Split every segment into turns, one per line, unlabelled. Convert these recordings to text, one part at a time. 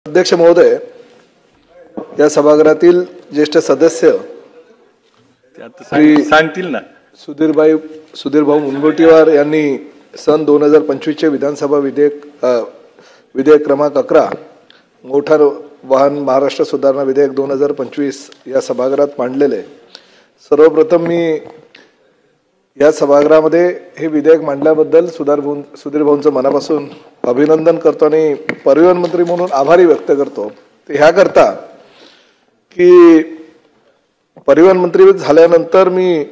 अध्यक्ष महोदय, या सभागृहातील ज्येष्ठ सदस्य
सांगतील ना
सुधीरभाऊ मुनगंटीवार यांनी सन 2025 चे विधानसभा विधेयक क्रमांक 11 मोटार वाहन महाराष्ट्र सुधारणा विधेयक 2025 या सभागृहात मांडलेले। सर्वप्रथम मी या सभागृहामध्ये हे विधेयक मांडल्याबद्दल सुधीरभाऊंचं मनापासून अभिनंदन करतो आणि परिवहन मंत्री म्हणून आभारी व्यक्त करतो। ते ह्या करता की परिवहन मंत्री झाल्यानंतर मी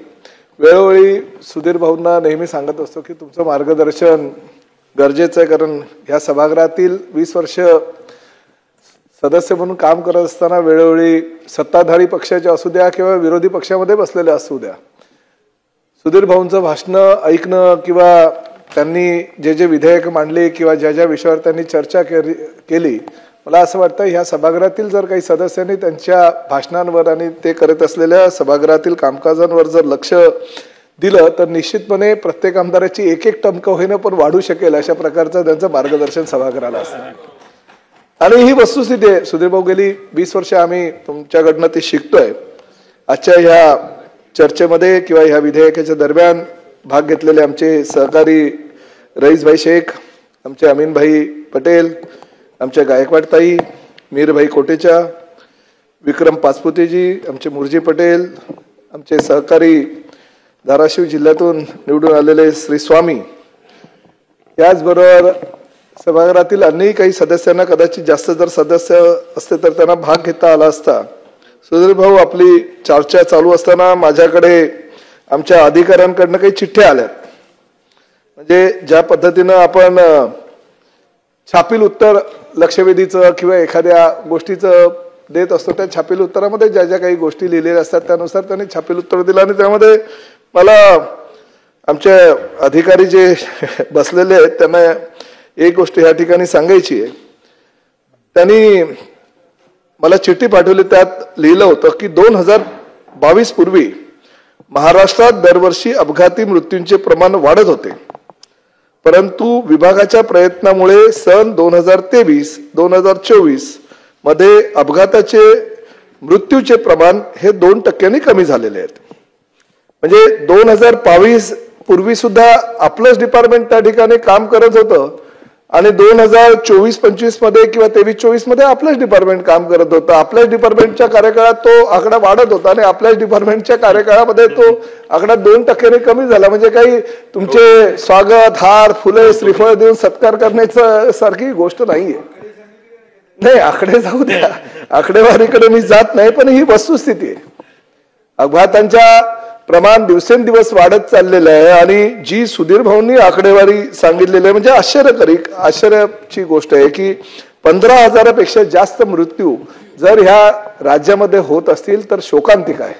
वेळोवेळी सुधीरभाऊंना नेहमी सांगत असतो की तुमचं मार्गदर्शन गरजेचं आहे, कारण ह्या सभागृहातील 20 वर्ष सदस्य म्हणून काम करत असताना वेळोवेळी सत्ताधारी पक्षाचे असू द्या किंवा विरोधी पक्षामध्ये बसलेले असू द्या, सुधीरभाऊंचं भाषण ऐकणं किंवा त्यांनी जे विधेयक मांडले किंवा ज्या विषयावर त्यांनी चर्चा केली, मला असं वाटतं ह्या सभागृहातील जर काही सदस्यांनी त्यांच्या भाषणांवर आणि ते करत असलेल्या सभागृहातील कामकाजांवर जर लक्ष दिलं तर निश्चितपणे प्रत्येक आमदाराची एक टमकं होईना पण वाढू शकेल अशा प्रकारचं त्यांचं मार्गदर्शन सभागृहाला असतं। आणि ही वस्तुस्थिती आहे। सुधीरभाऊ गेली 20 वर्ष आम्ही तुमच्याकडनं ते शिकतोय। आजच्या ह्या चर्चेमध्ये किंवा ह्या विधेयकाच्या दरम्यान भाग घेतलेले आमचे सहकारी रईसभाई शेख, आमचे अमीनभाई पटेल, आमच्या गायकवाडताई, मीरभाई कोटेचा, विक्रम पाचपुतेजी, आमचे मुरजी पटेल, आमचे सहकारी धाराशिव जिल्ह्यातून निवडून आलेले श्री स्वामी, याचबरोबर सभागृहातील अन्य काही सदस्यांना कदाचित जास्त जर सदस्य असते तर त्यांना भाग घेता आला असता। सुधीरभाऊ, आपली चर्चा चालू असताना माझ्याकडे आमच्या अधिकाऱ्यांकडनं काही चिठ्ठ्या आल्यात। म्हणजे ज्या पद्धतीनं आपण छापील उत्तर लक्षवेधीचं किंवा एखाद्या गोष्टीचं देत असतो, त्या छापील उत्तरामध्ये ज्या काही गोष्टी लिहिलेल्या असतात त्यानुसार त्यांनी छापील उत्तर दिलं। आणि त्यामध्ये मला आमचे अधिकारी जे बसलेले आहेत त्यांना एक गोष्ट या ठिकाणी सांगायची आहे। त्यांनी मला चिठ्ठी पाठवली, त्यात लिहिलं होतं की 2022 पूर्वी महाराष्ट्रात दरवर्षी अपघाती मृत्यूंचे प्रमाण वाढत होते, परंतु विभागाच्या प्रयत्नामुळे सन 2023-2024 मध्ये अपघाताचे मृत्यूचे प्रमाण हे 2% कमी झालेले आहेत। म्हणजे 2022 पूर्वी सुद्धा आपलंच डिपार्टमेंट त्या ठिकाणी काम करत होतं आणि 2024-25 मध्ये किंवा 23-24 मध्ये आपलंच डिपार्टमेंट काम करत होतं। आपल्याच डिपार्टमेंटच्या कार्यकाळात तो आकडा वाढत होता आणि आपल्याच डिपार्टमेंटच्या कार्यकाळामध्ये तो आकडा 2% कमी झाला। म्हणजे काही तुमचे स्वागत, हार, फुले, श्रीफळ देऊन सत्कार करण्याचं सारखी गोष्ट नाहीये। नाही, आकडे जाऊ द्या, आकडेवारीकडे मी जात नाही, पण ही वस्तुस्थिती आहे। अपघातांच्या प्रमाण दिवसेंदिवस वाढत चाललेलं आहे आणि जी सुधीरभाऊंनी आकडेवारी सांगितलेली आहे म्हणजे आश्चर्याची गोष्ट आहे की 15,000पेक्षा जास्त मृत्यू जर ह्या राज्यामध्ये होत असतील तर शोकांतिक आहे।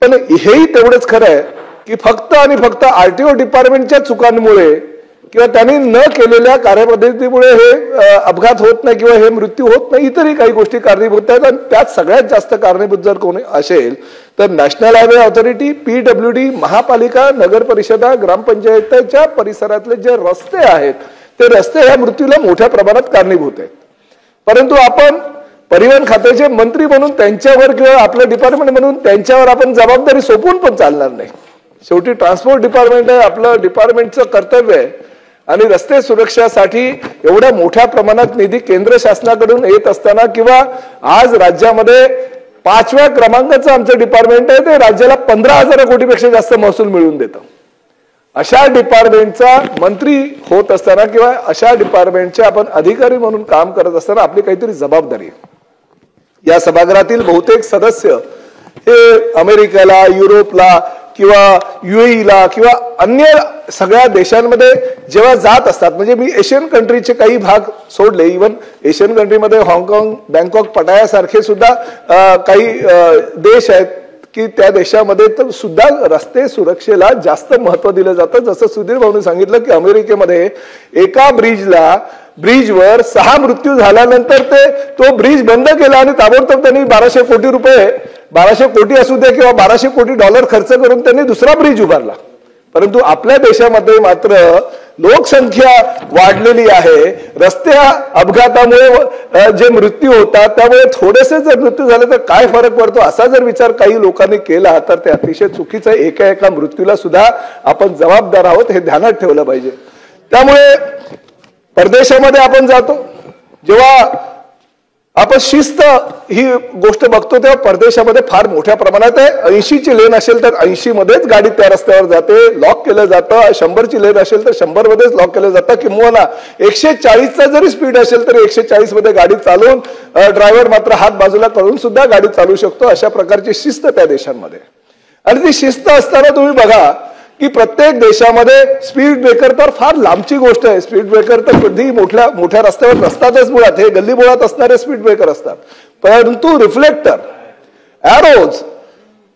पण हेही तेवढंच खरं आहे की फक्त आणि फक्त आरटीओ डिपार्टमेंटच्या चुकांमुळे किंवा त्यांनी न केलेल्या कार्यपद्धतीमुळे हे अपघात होत नाही किंवा हे मृत्यू होत नाही, इतरही काही गोष्टी कारणीभूत आहेत। आणि त्यात सगळ्यात जास्त कारणीभूत जर कोणी असेल तर नॅशनल हायवे ऑथॉरिटी, PWD, महापालिका, नगर परिषदा, ग्रामपंचायतीच्या परिसरातले जे रस्ते आहेत ते रस्ते ह्या मृत्यूला मोठ्या प्रमाणात कारणीभूत आहेत। परंतु आपण परिवहन खात्याचे मंत्री म्हणून त्यांच्यावर किंवा आपलं डिपार्टमेंट म्हणून त्यांच्यावर आपण जबाबदारी सोपवून पण चालणार नाही। शेवटी ट्रान्सपोर्ट डिपार्टमेंट आहे, आपलं डिपार्टमेंटचं कर्तव्य आहे आणि रस्ते सुरक्षेसाठी एवढ्या मोठ्या प्रमाणात निधी केंद्र शासनाकडून येत असताना किंवा आज राज्यामध्ये 5व्या क्रमांकाचं आमचं डिपार्टमेंट आहे, ते राज्याला 15,000 कोटीपेक्षा जास्त महसूल मिळवून देतं। अशा डिपार्टमेंटचा मंत्री होत असताना किंवा अशा डिपार्टमेंटचे आपण अधिकारी म्हणून काम करत असताना आपली काहीतरी जबाबदारी आहे। या सभागृहातील बहुतेक सदस्य हे अमेरिकेला, युरोपला किंवा UAEला किंवा अन्य सगळ्या देशांमध्ये जेव्हा जात असतात, म्हणजे मी एशियन कंट्रीचे काही भाग सोडले, इव्हन एशियन कंट्रीमध्ये हाँगकाँग, बँकॉक, पटाया सारखे सुद्धा काही देश आहेत की त्या देशामध्ये तर सुद्धा रस्ते सुरक्षेला जास्त महत्त्व दिलं जातं। जसं सुधीरभाऊंनी सांगितलं की अमेरिकेमध्ये एका ब्रिजवर 6 मृत्यू झाल्यानंतर तो ब्रिज बंद केला आणि ताबडतोब त्यांनी 1200 कोटी रुपये, 1200 कोटी असू दे किंवा 1200 कोटी डॉलर खर्च करून त्यांनी दुसरा ब्रिज उभारला। परंतु आपल्या देशामध्ये मात्र लोकसंख्या वाढलेली आहे, रस्त्या अपघातामुळे जे मृत्यू होतात त्यामुळे थोडेसे जर मृत्यू झाले तर काय फरक पडतो असा जर विचार काही लोकांनी केला तर ते अतिशय चुकीचं आहे. एका एका मृत्यूला सुद्धा आपण जबाबदार आहोत हे ध्यानात ठेवलं पाहिजे. त्यामुळे परदेशामध्ये आपण जातो जेव्हा आपण शिस्त ही गोष्ट बघतो तेव्हा परदेशामध्ये फार मोठ्या प्रमाणात आहे. 80ची लेन असेल तर 80 मध्येच गाडी त्या रस्त्यावर जाते, लॉक केलं जातं. 100ची लेन असेल तर 100 मध्येच लॉक केलं जातं. किंवा 140चा जरी स्पीड असेल तर 140 मध्ये गाडी चालवून ड्रायव्हर मात्र हात बाजूला करून सुद्धा गाडी चालवू शकतो. अशा प्रकारची शिस्त त्या देशांमध्ये. आणि ती शिस्त असताना तुम्ही बघा की प्रत्येक देशामध्ये स्पीड ब्रेकर तर फार लांबची गोष्ट आहे. स्पीड ब्रेकर तर कधी मोठ्या मोठ्या रस्त्यावर नसतातच, मुळात हे गल्ली बोळात असणारे स्पीड ब्रेकर असतात. परंतु रिफ्लेक्टर, एरोज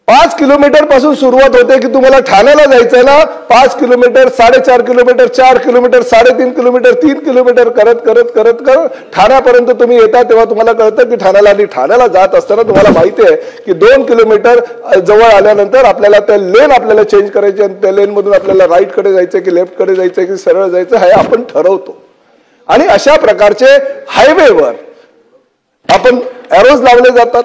5 किलोमीटर पासून सुरुवात होते की तुम्हाला ठाण्याला जायचंय ना, 5 kilometre, 4.5 kilometre, 4 kilometre, 3.5 kilometre, 3 kilometre करत करत करत करत ठाण्यापर्यंत तुम्ही येता तेव्हा तुम्हाला कळतं की ठाण्याला जात असताना तुम्हाला माहिती आहे की 2 किलोमीटर जवळ आल्यानंतर आपल्याला त्या लेन आपल्याला चेंज करायची आणि त्या लेन मधून आपल्याला राईट कडे जायचंय की लेफ्ट कडे जायचंय की सरळ जायचं हे आपण ठरवतो. आणि अशा प्रकारचे हायवेवर आपण एरोज लावले जातात,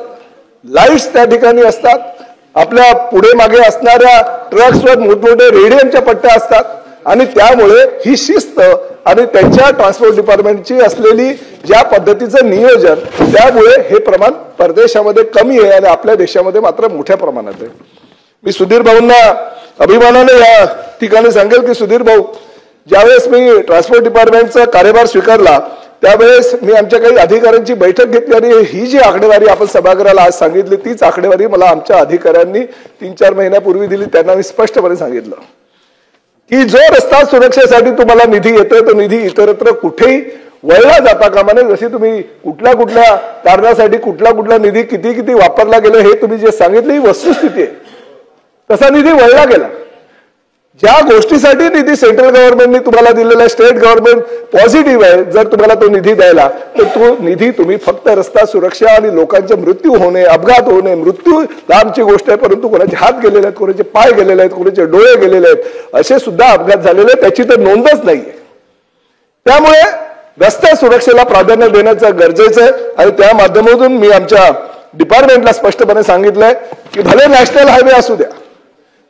लाईट्स त्या ठिकाणी असतात. आपल्या पुढे मागे असणाऱ्या ट्रक्सवर मोठमोठे रेडियमच्या पट्ट्या असतात. आणि त्यामुळे ही शिस्त आणि त्यांच्या ट्रान्सपोर्ट डिपार्टमेंटची असलेली ज्या पद्धतीचं नियोजन त्यामुळे हे प्रमाण परदेशामध्ये कमी आहे आणि आपल्या देशामध्ये मात्र मोठ्या प्रमाणात आहे. मी सुधीर भाऊंना अभिमानाने या ठिकाणी सांगेल की सुधीर भाऊ, ज्यावेळेस मी ट्रान्सपोर्ट डिपार्टमेंटचा कार्यभार स्वीकारला त्यावेळेस मी आमच्या काही अधिकाऱ्यांची बैठक घेतली आणि ही जी आकडेवारी आपण सभागृहाला आज सांगितली तीच आकडेवारी मला आमच्या अधिकाऱ्यांनी 3-4 महिन्यापूर्वी दिली. त्यांना मी स्पष्टपणे सांगितलं की जो रस्ता सुरक्षेसाठी तुम्हाला निधी येतोय तो निधी इतरत्र कुठेही वळला जाता कामा नये. जशी तुम्ही कुठल्या कारणासाठी कुठला निधी किती वापरला गेला हे तुम्ही जे सांगितले ही वस्तुस्थिती आहे. तसा निधी वळला गेला. ज्या गोष्टीसाठी निधी सेंट्रल गव्हर्नमेंटने तुम्हाला दिलेला आहे, स्टेट गव्हर्नमेंट पॉझिटिव्ह आहे जर तुम्हाला तो निधी द्यायला, तर तो निधी तुम्ही फक्त रस्ता सुरक्षा आणि लोकांचे मृत्यू होणे, अपघात होणे, मृत्यू लांबची गोष्ट आहे, परंतु कोणाचे हात गेलेले आहेत, कोणाचे पाय गेलेले आहेत, कोणाचे डोळे गेलेले आहेत, असे सुद्धा अपघात झालेले आहेत, त्याची तर नोंदच नाहीये. त्यामुळे रस्ता सुरक्षेला प्राधान्य देण्याचं गरजेचं आहे. आणि त्या माध्यमातून मी आमच्या डिपार्टमेंटला स्पष्टपणे सांगितलंय की भले नॅशनल हायवे असू द्या,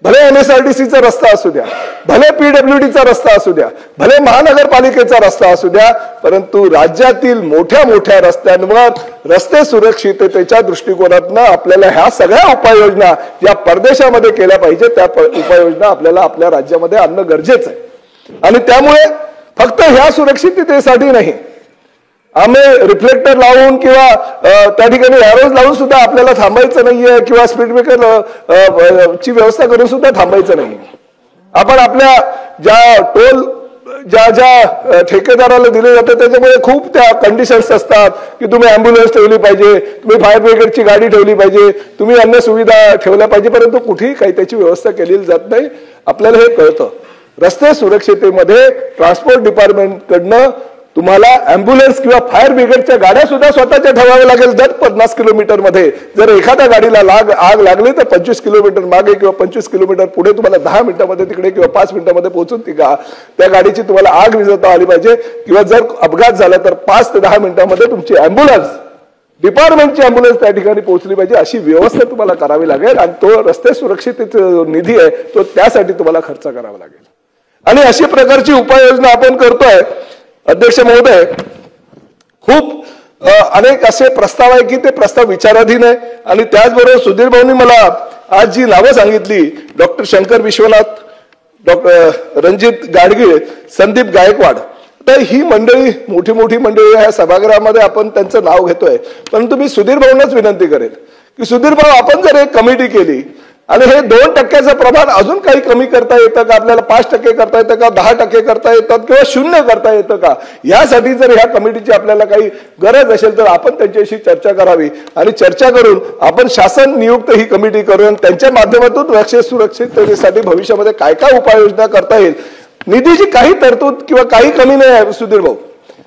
भले NSRTCचा रस्ता असू द्या, भले PWDचा रस्ता असू द्या, भले महानगरपालिकेचा रस्ता असू द्या, परंतु राज्यातील मोठ्या रस्त्यांवर रस्ते सुरक्षिततेच्या दृष्टिकोनातून आपल्याला ह्या सगळ्या उपाययोजना ज्या परदेशामध्ये केल्या पाहिजे त्या उपाययोजना आपल्याला आपल्या राज्यामध्ये आणणं गरजेचं आहे. आणि त्यामुळे फक्त ह्या सुरक्षिततेसाठी नाही, आम्ही रिफ्लेक्टर लावून किंवा त्या ठिकाणी एरोज लावून सुद्धा आपल्याला थांबायचं नाहीये किंवा स्पीड ब्रेकर ची व्यवस्था करून सुद्धा थांबायचं नाही. आपण आपल्या ज्या टोल ज्या ठेकेदाराला दिले जाते त्याच्यामध्ये खूप त्या कंडिशन्स असतात की तुम्ही अँब्युलन्स ठेवली पाहिजे, तुम्ही फायर ब्रिगेडची गाडी ठेवली पाहिजे, तुम्ही अन्य सुविधा ठेवल्या पाहिजे, परंतु कुठेही काही त्याची व्यवस्था केलेली जात नाही. आपल्याला हे कळतं. रस्ते सुरक्षितेमध्ये ट्रान्सपोर्ट डिपार्टमेंटकडनं तुम्हाला अँब्युलन्स किंवा फायर ब्रिगेडच्या गाड्या सुद्धा स्वतःच्या ठेवाव्या लागेल. दर 50 किलोमीटर मध्ये जर एखाद्या गाडीला आग लागली तर 25 किलोमीटर मागे किंवा 25 किलोमीटर पुढे तुम्हाला 10 मिनिटांमध्ये तिकडे किंवा 5 मिनिटांमध्ये पोहोचून त्या गाडीची तुम्हाला आग विझवता आली पाहिजे. किंवा जर अपघात झाला तर 5 ते 10 मिनिटांमध्ये तुमची अँब्युलन्स, डिपार्टमेंटची अँब्युलन्स त्या ठिकाणी पोहोचली पाहिजे. अशी व्यवस्था तुम्हाला करावी लागेल आणि तो रस्ते सुरक्षिततेचा निधी आहे तो त्यासाठी तुम्हाला खर्च करावा लागेल. आणि अशी प्रकारची उपाययोजना आपण करतोय. अध्यक्ष महोदय, खूप अनेक असे प्रस्ताव आहे की ते प्रस्ताव विचाराधीन आहे. आणि त्याचबरोबर सुधीर भाऊंनी मला आज जी नावं सांगितली, डॉक्टर शंकर विश्वनाथ, डॉक्टर रणजित गाडगीळ, संदीप गायकवाड, तर ही मंडळी मोठी मंडळी ह्या सभागृहामध्ये आपण त्यांचं नाव घेतोय. परंतु मी सुधीर भाऊंनाच विनंती करेल की सुधीर भाऊ, आपण जर एक कमिटी केली आणि हे 2% प्रमाण अजून काही कमी करता येतं का, आपल्याला 5% करता येतं का, 10% करता येतात किंवा 0 करता येतं का, यासाठी जर ह्या कमिटीची आपल्याला काही गरज असेल तर आपण त्यांच्याशी चर्चा करावी. आणि चर्चा करून आपण शासन नियुक्त ही कमिटी करून त्यांच्या माध्यमातून रस्ते सुरक्षिततेसाठी भविष्यामध्ये काय काय उपाययोजना करता येईल. निधीची काही तरतूद किंवा काही कमी नाही आहे सुधीर भाऊ.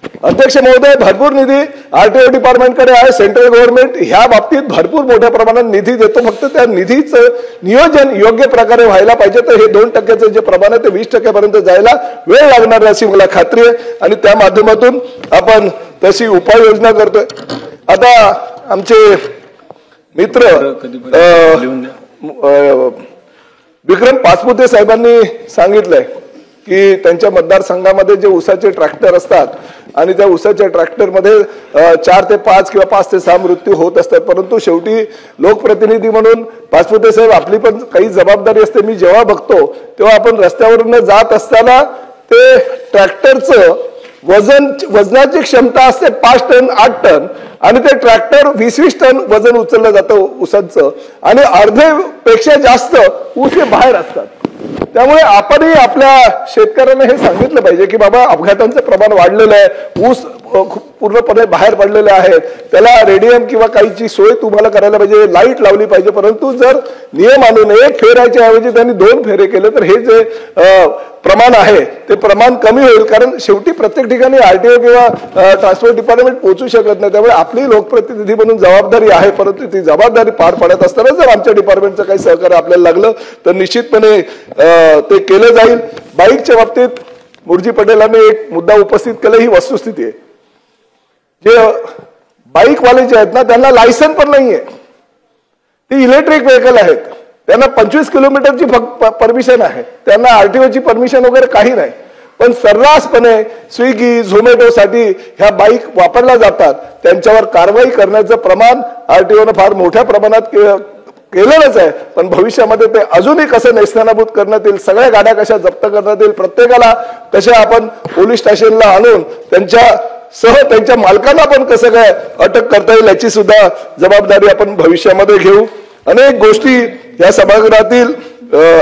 अध्यक्ष महोदय, भरपूर निधी आरटीओ डिपार्टमेंटकडे आहे. सेंट्रल गव्हर्नमेंट ह्या बाबतीत भरपूर मोठ्या प्रमाणात निधी देतो. फक्त त्या निधीचं नियोजन योग्य प्रकारे व्हायला पाहिजे. तर हे 2% जे प्रमाण आहे ते 20% पर्यंत जायला वेळ लागणार अशी मला खात्री आहे आणि त्या माध्यमातून आपण तशी उपाययोजना करतोय. आता आमचे मित्र विक्रम पाचपुते साहेबांनी सांगितलंय की त्यांच्या मतदारसंघामध्ये जे ऊसाचे ट्रॅक्टर असतात आणि त्या ऊसाच्या ट्रॅक्टरमध्ये 4 ते 5 किंवा 5 ते 6 मृत्यू होत असतात. परंतु शेवटी लोकप्रतिनिधी म्हणून पाचपुते साहेब आपली पण काही जबाबदारी असते. मी जेव्हा बघतो तेव्हा आपण रस्त्यावरून जात असताना ते ट्रॅक्टरचं वजनाची क्षमता असते 5 टन 8 टन आणि ते ट्रॅक्टर 20-20 टन वजन उचललं जातं ऊसाचं आणि अर्धेपेक्षा जास्त ऊस हे बाहेर असतात. त्यामुळे आपणही आपल्या शेतकऱ्यांना हे सांगितलं पाहिजे की बाबा अपघातांचं प्रमाण वाढलेलं आहे, ऊस पूर्णपणे बाहेर पडलेले आहेत, त्याला रेडियम किंवा काहीची सोय तुम्हाला करायला पाहिजे, लाईट लावली पाहिजे. परंतु जर नियम आणून 1 फेरायच्या ऐवजी त्यांनी 2 फेरे केले तर हे जे प्रमाण आहे ते प्रमाण कमी होईल. कारण शेवटी प्रत्येक ठिकाणी आरटीओ किंवा ट्रान्सपोर्ट डिपार्टमेंट पोहोचू शकत नाही. त्यामुळे आपली लोकप्रतिनिधी म्हणून जबाबदारी आहे. परंतु ती जबाबदारी पार पाडत असताना जर आमच्या डिपार्टमेंटचं काही सहकार्य आपल्याला लागलं तर निश्चितपणे ते केलं जाईल. बाईकच्या बाबतीत मुरजी पटेलांनी एक मुद्दा उपस्थित केला, ही वस्तुस्थिती आहे. जे बाईकवाले जे आहेत ना त्यांना लायसन पण नाहीये. ती इलेक्ट्रिक व्हेकल आहेत, त्यांना 25 किलोमीटरची परमिशन आहे, त्यांना आरटीओची परमिशन वगैरे काही नाही. पण सर्रासपणे स्विगी झोमॅटोसाठी ह्या बाईक वापरल्या जातात. त्यांच्यावर कारवाई करण्याचं प्रमाण आरटीओनं फार मोठ्या प्रमाणात केलेलंच आहे. पण भविष्यामध्ये ते अजूनही कसं नेस्तनाबूत करण्यात येईल, सगळ्या गाड्या कशा जप्त करण्यात येईल, प्रत्येकाला कशा आपण पोलीस स्टेशनला आणून त्यांच्या मालकांना पण कसं काय अटक करता येईल याची सुद्धा जबाबदारी आपण भविष्यामध्ये घेऊ. अनेक गोष्टी या सभागृहातील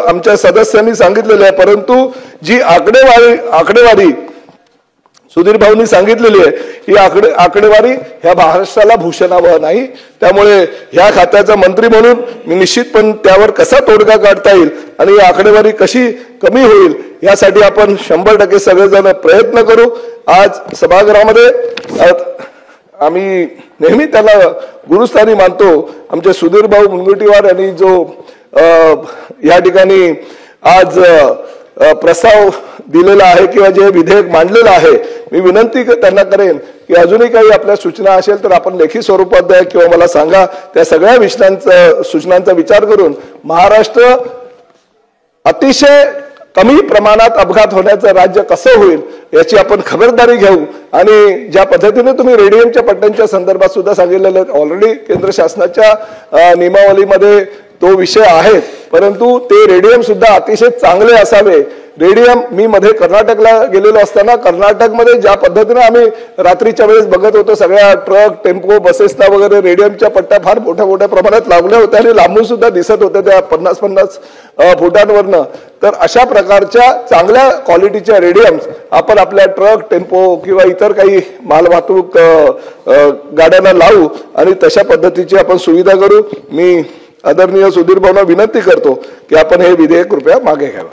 आमच्या सदस्यांनी सांगितलेल्या आहे. परंतु जी आकडेवारी सुधीर भाऊंनी सांगितलेली आहे ही आकडेवारी ह्या महाराष्ट्राला भूषणावह नाही. त्यामुळे ह्या खात्याचा मंत्री म्हणून मी निश्चितपणे त्यावर कसा तोडगा काढता येईल आणि ही आकडेवारी कशी कमी होईल यासाठी आपण 100% सगळेजण प्रयत्न करू. आज सभागृहामध्ये आम्ही नेहमी त्याला गुरुस्थानी मानतो. आमचे सुधीर भाऊ मुनगंटीवार यांनी जो या ठिकाणी आज प्रस्ताव दिलेला आहे किंवा जे विधेयक मांडलेलं आहे, मी विनंती त्यांना करेन की अजूनही काही आपल्या सूचना असेल तर आपण लेखी स्वरूपात द्या किंवा मला सांगा. त्या सगळ्या सूचनांचा विचार करून महाराष्ट्र अतिशय कमी प्रमाणात अपघात होण्याचं राज्य कसं होईल याची आपण खबरदारी घेऊ. आणि ज्या पद्धतीने तुम्ही रेडियमच्या पट्ट्यांच्या संदर्भात सुद्धा सांगितलेलं ऑलरेडी केंद्र शासनाच्या नियमावलीमध्ये तो विषय आहे. परंतु ते रेडियम सुद्धा अतिशय चांगले असावे. रेडियम मी मध्ये कर्नाटकला गेलेलो असताना कर्नाटकमध्ये ज्या पद्धतीने आम्ही रात्रीच्या वेळेस बघत होतो सगळ्या ट्रक टेम्पो बसेसना वगैरे रेडियमच्या पट्ट्या फार मोठ्या मोठ्या प्रमाणात लावल्या होत्या आणि लांबून सुद्धा दिसत होत्या त्या 50-50 फुटांवरनं. तर अशा प्रकारच्या चांगल्या क्वालिटीच्या रेडियम्स आपण आपल्या ट्रक टेम्पो किंवा इतर काही मालवाहतूक गाड्यांना लावू आणि तशा पद्धतीची आपण सुविधा करू. मी आदरणीय सुधीर भाऊंना विनंती करतो की आपण हे विधेयक कृपया मागे घ्यावं.